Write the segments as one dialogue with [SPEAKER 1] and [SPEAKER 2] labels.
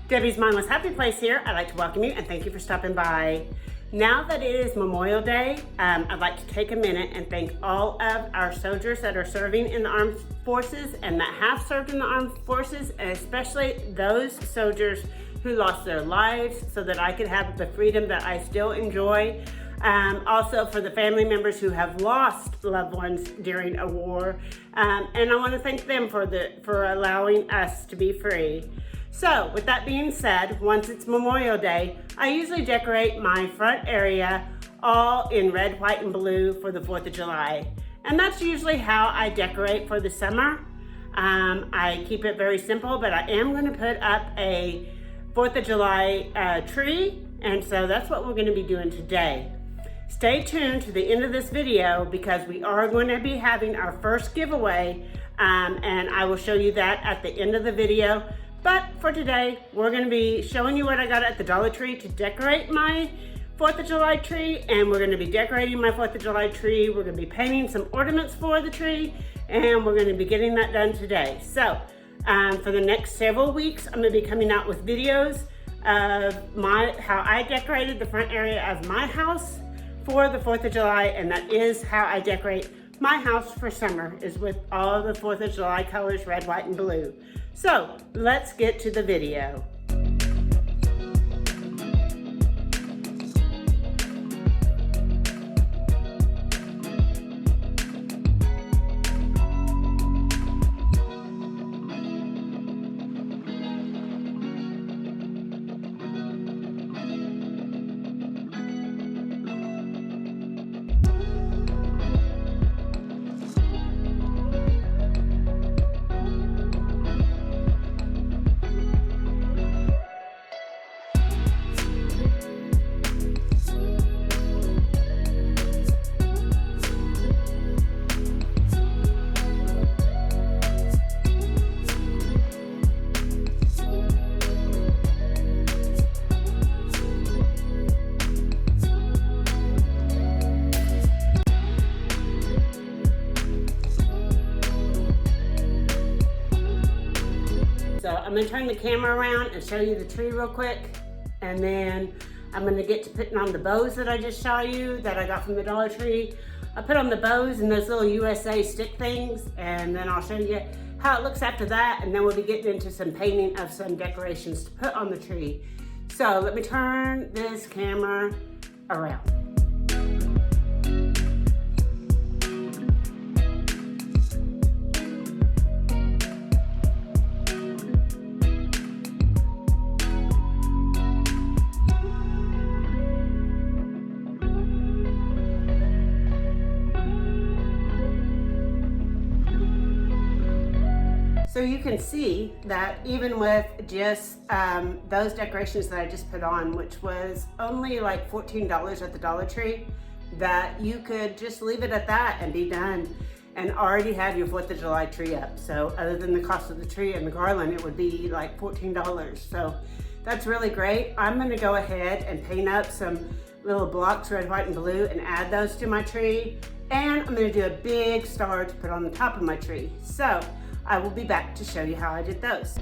[SPEAKER 1] Debbie's Mindless Happy Place here. I'd like to welcome you and thank you for stopping by. Now that it is Memorial Day, I'd like to take a minute and thank all of our soldiers that are serving in the armed forces and that have served in the armed forces, and especially those soldiers who lost their lives so that I could have the freedom that I still enjoy. Also for the family members who have lost loved ones during a war. And I want to thank them for allowing us to be free. So with that being said, once it's Memorial Day, I usually decorate my front area all in red, white, and blue for the 4th of July. And that's usually how I decorate for the summer. I keep it very simple, but I am going to put up a 4th of July tree, and so that's what we're going to be doing today. Stay tuned to the end of this video because we are going to be having our first giveaway, and I will show you that at the end of the video. But for today, we're going to be showing you what I got at the Dollar Tree to decorate my 4th of July tree, and we're going to be decorating my 4th of July tree. We're going to be painting some ornaments for the tree, and we're going to be getting that done today. So for the next several weeks, I'm going to be coming out with videos of how I decorated the front area of my house for the 4th of July, and that is how I decorate my house for summer, is with all the 4th of July colors, red, white, and blue. So let's get to the video. So I'm going to turn the camera around and show you the tree real quick, and then I'm going to get to putting on the bows that I just showed you that I got from the Dollar Tree. I put on the bows and those little USA stick things, and then I'll show you how it looks after that, and then we'll be getting into some painting of some decorations to put on the tree. So let me turn this camera around. So you can see that even with just those decorations that I just put on, which was only like $14 at the Dollar Tree, that you could just leave it at that and be done and already have your 4th of July tree up. So other than the cost of the tree and the garland, it would be like $14. So that's really great. I'm going to go ahead and paint up some little blocks, red, white, and blue, and add those to my tree. And I'm going to do a big star to put on the top of my tree. So I will be back to show you how I did those.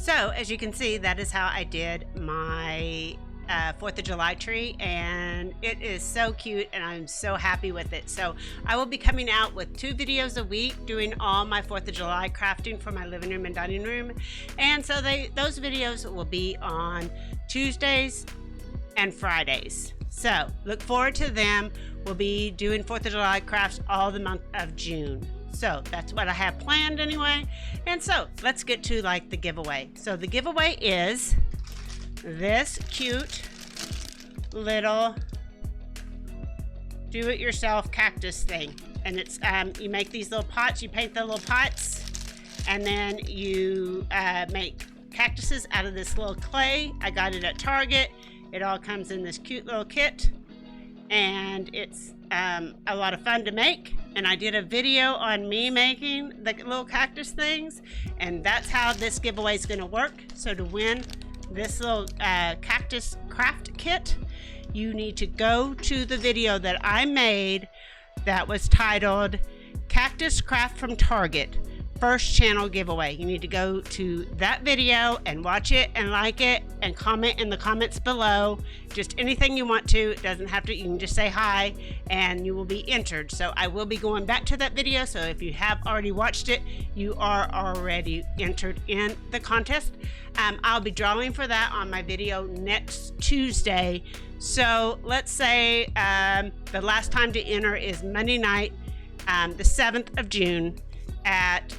[SPEAKER 1] So as you can see, that is how I did my 4th of July tree, and it is so cute and I'm so happy with it. So I will be coming out with 2 videos a week doing all my 4th of July crafting for my living room and dining room. And so those videos will be on Tuesdays and Fridays. So look forward to them. We'll be doing 4th of July crafts all the month of June. So that's what I have planned anyway. And so let's get to like the giveaway. So the giveaway is this cute little do-it-yourself cactus thing. And it's you make these little pots, you paint the little pots, and then you make cactuses out of this little clay. I got it at Target. It all comes in this cute little kit, and it's a lot of fun to make. And I did a video on me making the little cactus things, and that's how this giveaway is going to work. So to win this little cactus craft kit, you need to go to the video that I made that was titled Cactus Craft from Target First Channel Giveaway. You need to go to that video and watch it and like it and comment in the comments below. Just anything you want to. It doesn't have to. You can just say hi and you will be entered. So I will be going back to that video. So if you have already watched it, you are already entered in the contest. I'll be drawing for that on my video next Tuesday. So let's say the last time to enter is Monday night, the 7th of June at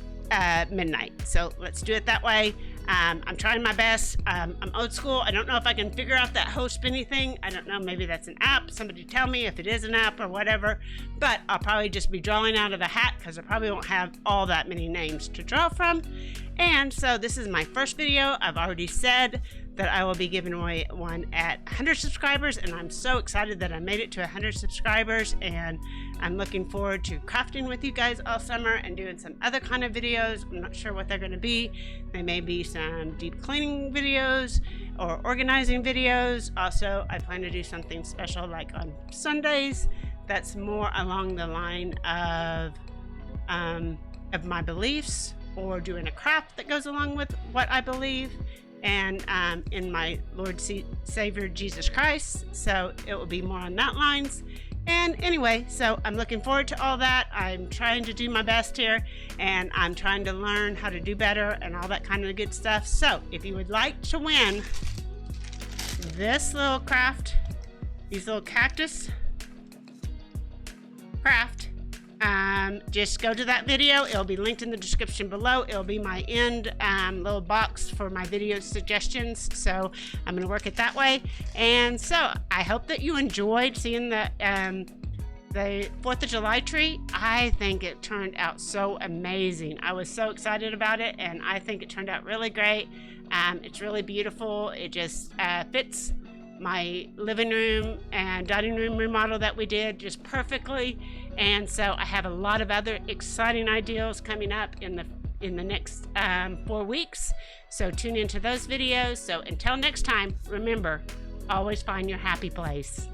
[SPEAKER 1] midnight. So let's do it that way. I'm trying my best. I'm old school. I don't know if I can figure out that whole spinny thing. I don't know. Maybe that's an app. Somebody tell me if it is an app or whatever. But I'll probably just be drawing out of a hat because I probably won't have all that many names to draw from. And so this is my first video. I've already said that I will be giving away one at 100 subscribers, and I'm so excited that I made it to 100 subscribers, and I'm looking forward to crafting with you guys all summer and doing some other kind of videos. I'm not sure what they're going to be. They may be some deep cleaning videos or organizing videos. Also, I plan to do something special like on Sundays that's more along the line of my beliefs, or doing a craft that goes along with what I believe, and in my Lord Savior Jesus Christ. So it will be more on that lines. And anyway, so I'm looking forward to all that. I'm trying to do my best here, and I'm trying to learn how to do better and all that kind of good stuff. So if you would like to win this little craft, these little cactus craft, just go to that video. It'll be linked in the description below. It'll be my end little box for my video suggestions. So I'm going to work it that way. And so I hope that you enjoyed seeing the 4th of July tree. I think it turned out so amazing. I was so excited about it, and I think it turned out really great. It's really beautiful. It just fits my living room and dining room remodel that we did just perfectly. And so I have a lot of other exciting ideas coming up in the next 4 weeks. So tune into those videos. So until next time, remember, always find your happy place.